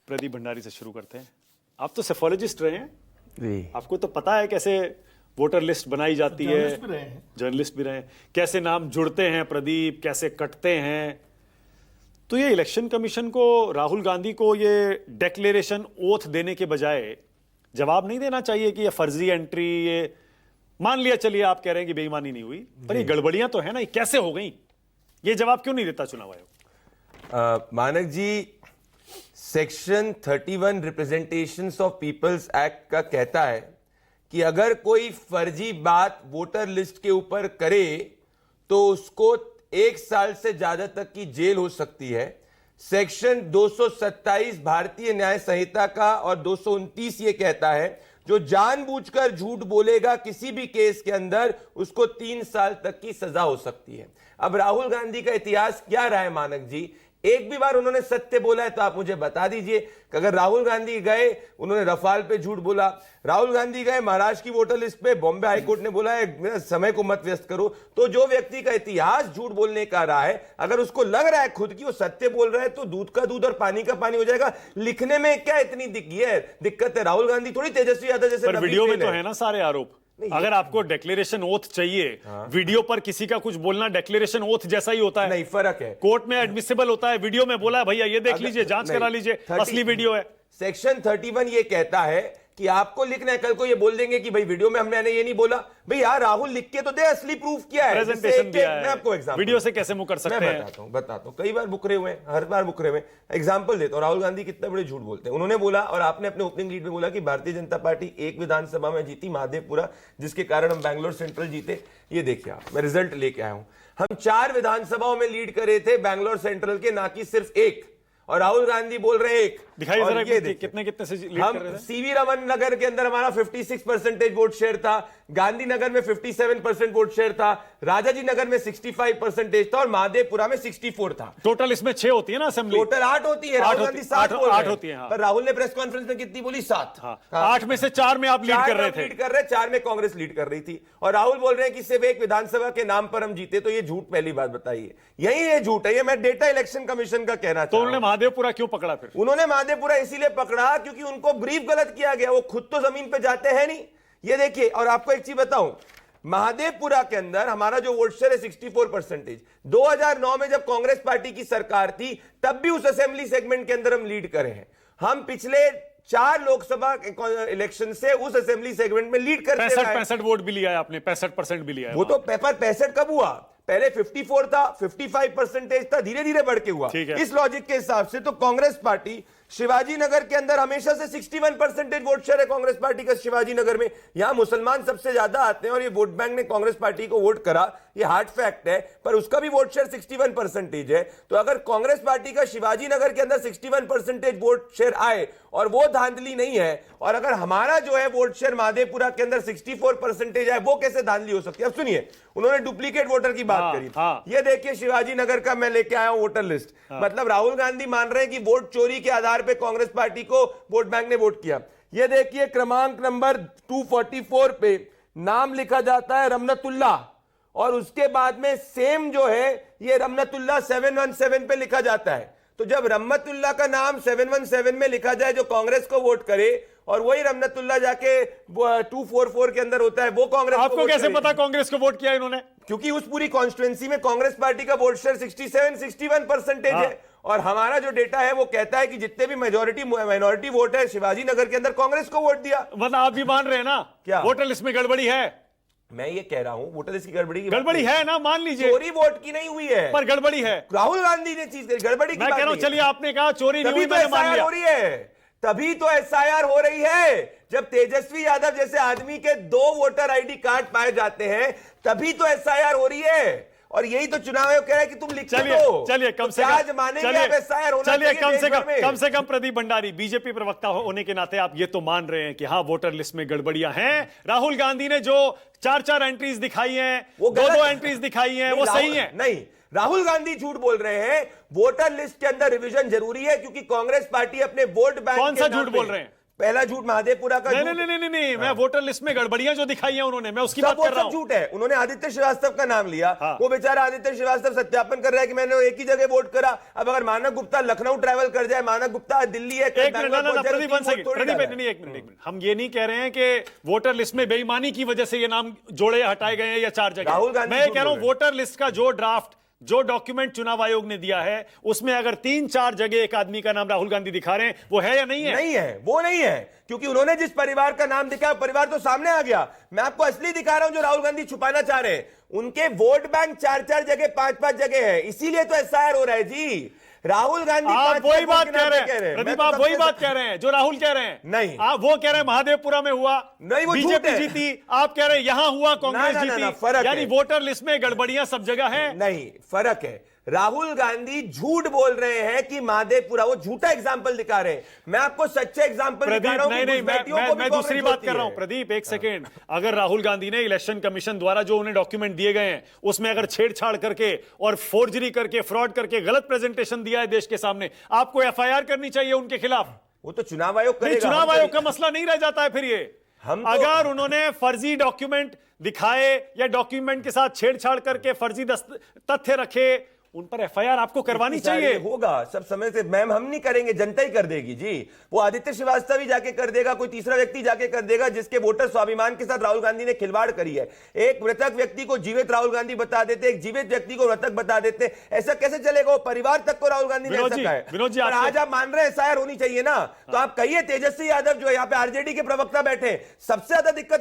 प्रदीप भंडारी से शुरू करते हैं। आप तो सेफोलॉजिस्ट रहे हैं, जी। आपको तो पता है कैसे वोटर लिस्ट बनाई जाती है, जर्नलिस्ट भी रहे हैं, कैसे नाम जुड़ते हैं प्रदीप, कैसे कटते हैं। तो ये इलेक्शन कमीशन को, राहुल गांधी को ये डिक्लेरेशन ओथ देने के बजाय जवाब नहीं देना चाहिए कि ये फर्जी एंट्री, ये मान लिया, चलिए आप कह रहे हैं कि बेईमानी नहीं हुई, पर ये गड़बड़ियां तो है ना, ये कैसे हो गई? ये जवाब क्यों नहीं देता चुनाव आयोग? Manak ji, section 31 representations of peoples act का कहता है कि अगर कोई फर्जी बात वोटर लिस्ट के ऊपर करे तो उसको 1 साल से ज्यादा तक की जेल हो सकती है। सेक्शन 227 भारतीय न्याय संहिता का और 229 ये कहता है जो जानबूझकर झूठ बोलेगा किसी भी केस के अंदर उसको 3 साल तक की सजा हो सकती है। अब राहुल गांधी का इतिहास क्या रहा है मानक जी? एक भी बार उन्होंने सत्य बोला है तो आप मुझे बता दीजिए कि अगर राहुल गांधी गए, उन्होंने रफाल पे झूठ बोला, राहुल गांधी गए महाराष्ट्र की वोटर लिस्ट पे, बॉम्बे हाईकोर्ट ने बोला है मेरा समय को मत व्यस्त करो, तो जो व्यक्ति का इतिहास झूठ बोलने का रहा है, अगर उसको लग रहा है खुद की वो सत्य बोल रहा है तो दूध का दूध और पानी का पानी हो जाएगा। लिखने में क्या इतनी दिक्कत है? राहुल गांधी थोड़ी तेजस्वी यादव जैसे पर वीडियो में तो है ना सारे आरोप। अगर आपको डिक्लेरेशन ओथ चाहिए, वीडियो पर किसी का कुछ बोलना डिक्लेरेशन ओथ जैसा ही होता है। नहीं, फर्क है। कोर्ट में एडमिसिबल होता है, वीडियो में बोला है भैया ये देख लीजिए, जांच करा लीजिए, असली वीडियो है। सेक्शन 31 ये कहता है कि आपको लिखना है, कल को ये बोल देंगे कि भाई वीडियो में हमने ये नहीं बोला, भाई यार राहुल लिख के तो दे, असली प्रूफ किया है, प्रेजेंटेशन दिया है। मैं आपको एग्जांपल, वीडियो से कैसे मुकर सकते हैं? बताता हूं, कई बार मुकरे हुए हैं, हर बार मुकरे हुए। एग्जांपल देता हूं, राहुल गांधी कितने बड़े झूठ बोलते हैं। उन्होंने बोला और आपने अपने ओपनिंग लीड में बोला कि भारतीय जनता पार्टी एक विधानसभा में जीती, महादेवपुरा, जिसके कारण हम बैंगलोर सेंट्रल जीते। ये देखिए आप, मैं रिजल्ट लेके आया हूं। हम 4 विधानसभाओं में लीड करे थे बैंगलोर सेंट्रल के, ना कि सिर्फ एक, और राहुल गांधी बोल रहे एक। दिखाइए जरा कितने से लीड कर रहे थे? सीवी रमन नगर के अंदर हमारा 56% वोट शेयर था, गांधीनगर में 57% वोट शेयर था, राजाजी नगर में 65% था और महादेवपुरा में 64 था। टोटल इसमें 6 होती है ना असेंबली? टोटल 8 होती है। राहुल गांधी 7 होती है। पर राहुल ने प्रेस कॉन्फ्रेंस में कितनी बोली? 7। 8 में से 4 में आप लीड कर रहे थे। 4 में कांग्रेस लीड कर रही थी, और राहुल बोल रहे हैं कि सिर्फ एक विधानसभा के नाम पर हम जीते। तो ये झूठ, पहली बात बताइए, यही ये झूठ है। ये मैं डेटा इलेक्शन कमीशन का कहना तो उन्होंने महादेवपुरा क्यों पकड़ा फिर? उन्होंने महादेवपुरा इसीलिए पकड़ा क्योंकि उनको ब्रीफ गलत किया गया, वो खुद तो जमीन पे जाते हैं नहीं। ये देखिए, और आपको एक चीज बताऊं, महादेवपुरा के अंदर हमारा जो वोट शेयर है 64%। 2009 में जब कांग्रेस पार्टी की सरकार थी तब भी उस असेंबली सेगमेंट के अंदर हम लीड करे हैं। हम पिछले 4 लोकसभा इलेक्शन से उस असेंबली सेगमेंट में लीड करते हैं। 65 वोट भी लिया है आपने, 65% भी लिया है। वो तो पेपर 65 कब हुआ? पहले 54 था, 55% था, धीरे धीरे बढ़ के हुआ। इस लॉजिक के हिसाब से तो कांग्रेस पार्टी शिवाजी नगर के अंदर हमेशा से 61% वोट शेयर है कांग्रेस पार्टी का शिवाजी नगर में। यहां मुसलमान सबसे ज्यादा आते हैं और ये वोट बैंक ने कांग्रेस पार्टी को वोट करा, ये हार्ड फैक्ट है, पर उसका भी वोट शेयर 61% है। तो अगर कांग्रेस पार्टी का शिवाजी नगर के अंदर 61% वोट शेयर आए और वो धांधली नहीं है, और अगर हमारा जो है वोट शेयर महादेवपुरा के अंदर 64% आए, वो कैसे धांधली हो सकती है? अब सुनिए, उन्होंने डुप्लीकेट वोटर की बात करी। ये देखिए शिवाजी नगर का मैं लेके आया हूं वोटर लिस्ट। मतलब राहुल गांधी मान रहे हैं कि वोट चोरी के आधार पे कांग्रेस पार्टी को वोट बैंक ने वोट किया। ये देखिए, क्रमांक नंबर 244 पे नाम लिखा जाता है रमनतुल्ला, और उसके बाद में सेम जो है ये रमनतुल्ला 717 पे लिखा जाता है। तो जब रमनतुल्ला का नाम 717 में लिखा जाए जो कांग्रेस को वोट करे, और वही रमनतुल्ला जाके 244 के अंदर होता है वो कांग्रेस, आपको कैसे पता कांग्रेस को वोट किया इन्होंने? क्योंकि उस पूरी कॉन्स्टिट्यूएंसी में कांग्रेस पार्टी का वोट शेयर 67-61% है, और हमारा जो डेटा है वो कहता है कि जितने भी माइनॉरिटी वोट है शिवाजी नगर के अंदर कांग्रेस को वोट दिया। मतलब आप भी मान रहे हैं ना क्या वोटर लिस्ट में गड़बड़ी है? मैं ये कह रहा हूं वोटर लिस्ट की गड़बड़ी है ना, मान लीजिए। चोरी वोट की नहीं हुई है, पर गड़बड़ी है। राहुल गांधी ने चीज गड़बड़ी की मैं कह रहा हूं, चलिए आपने कहा चोरी नहीं हुई, मैंने मान लिया। हो रही है, तभी तो एसआईआर हो रही है। जब तेजस्वी यादव जैसे आदमी के 2 वोटर आईडी कार्ड पाए जाते हैं तभी तो एसआईआर हो रही है। और यही तो चुनाव आयोग कह रहा है कि तुम लिख दो। चलिए कम से कम प्रदीप भंडारी बीजेपी प्रवक्ता होने के नाते आप ये तो मान रहे हैं कि हाँ वोटर लिस्ट में गड़बड़ियां हैं। राहुल गांधी ने जो 4 एंट्रीज दिखाई हैं, 2 एंट्रीज दिखाई हैं, वो सही है? नहीं, राहुल गांधी झूठ बोल रहे हैं। वोटर लिस्ट के अंदर रिवीजन जरूरी है क्योंकि कांग्रेस पार्टी अपने वोट बैंक कौन सा झूठ बोल रहे हैं? पहला झूठ महादेवपुरा का झूठ। नहीं, मैं वोटर लिस्ट में गड़बड़ियां जो दिखाई हैं उन्होंने, मैं उसकी बात सब कर रहा हूं। झूठ है। उन्होंने आदित्य श्रीवास्तव का नाम लिया, वो बेचारा आदित्य श्रीवास्तव सत्यापन कर रहा है कि मैंने एक ही जगह वोट करा। अब अगर मानव गुप्ता लखनऊ ट्रैवल कर जाए, मानव गुप्ता दिल्ली है, प्रदीप, एक मिनट, हम ये नहीं कह रहे हैं कि वोटर लिस्ट में बेईमानी की वजह से ये नाम जोड़े हटाए गए हैं या 4 जगह। राहुल गांधी मैं कह रहा हूं वोटर लिस्ट का जो ड्राफ्ट, जो डॉक्यूमेंट चुनाव आयोग ने दिया है, उसमें अगर 3-4 जगह एक आदमी का नाम राहुल गांधी दिखा रहे हैं, वो है या नहीं है? नहीं है, वो नहीं है, क्योंकि उन्होंने जिस परिवार का नाम दिखाया परिवार तो सामने आ गया। मैं आपको असली दिखा रहा हूं जो राहुल गांधी छुपाना चाह रहे हैं। उनके वोट बैंक 4-4 जगह, 5-5 जगह है, इसीलिए तो एसआईआर हो रहा है जी। राहुल गांधी आप वही बात कह रहे हैं प्रदीप, आप वही बात कह रहे हैं जो राहुल कह रहे हैं। नहीं, आप वो कह रहे हैं महादेवपुरा में हुआ, नहीं, वो बीजेपी जीती, आप कह रहे हैं यहां हुआ, कांग्रेस जीती, फर्क यानी वोटर लिस्ट में गड़बड़ियां सब जगह है। नहीं, फर्क है। राहुल गांधी झूठ बोल रहे हैं कि महादेवपुरा, वो झूठा एग्जाम्पल दिखा रहे हैं। मैं आपको सच्चे एग्जाम्पल दिखा रहा हूं। मैं दूसरी बात कर रहा हूं प्रदीप, एक सेकेंड। अगर राहुल गांधी ने इलेक्शन कमीशन द्वारा जो उन्हें डॉक्यूमेंट दिए गए हैं उसमें अगर छेड़छाड़ करके और फोर्जरी करके, फ्रॉड करके गलत प्रेजेंटेशन दिया है देश के सामने, आपको एफआईआर करनी चाहिए उनके खिलाफ। वो तो चुनाव आयोग करेगा। चुनाव आयोग का मसला नहीं रह जाता है फिर ये। अगर उन्होंने फर्जी डॉक्यूमेंट दिखाए या डॉक्यूमेंट के साथ छेड़छाड़ करके फर्जी तथ्य रखे, उन पर एफआईआर आपको करवानी चाहिए। होगा सब समय से। मैम, हम नहीं करेंगे, जनता ही कर देगी जी। वो आदित्य श्रीवास्तव ही जाके कर देगा, कोई तीसरा व्यक्ति जाके कर देगा जिसके वोटर स्वाभिमान के साथ राहुल गांधी ने खिलवाड़ करी है। एक मृतक व्यक्ति को जीवित राहुल गांधी बता देते, एक जीवित व्यक्ति को मृतक बता देते, ऐसा कैसे चलेगा? वो परिवार तक को राहुल गांधी ने ऐसा कहा है। और आज आप मान रहे हैं एसआईआर होनी चाहिए ना, तो आप कहिए तेजस्वी यादव जो यहाँ पे आरजेडी के प्रवक्ता बैठे, सबसे ज्यादा दिक्कत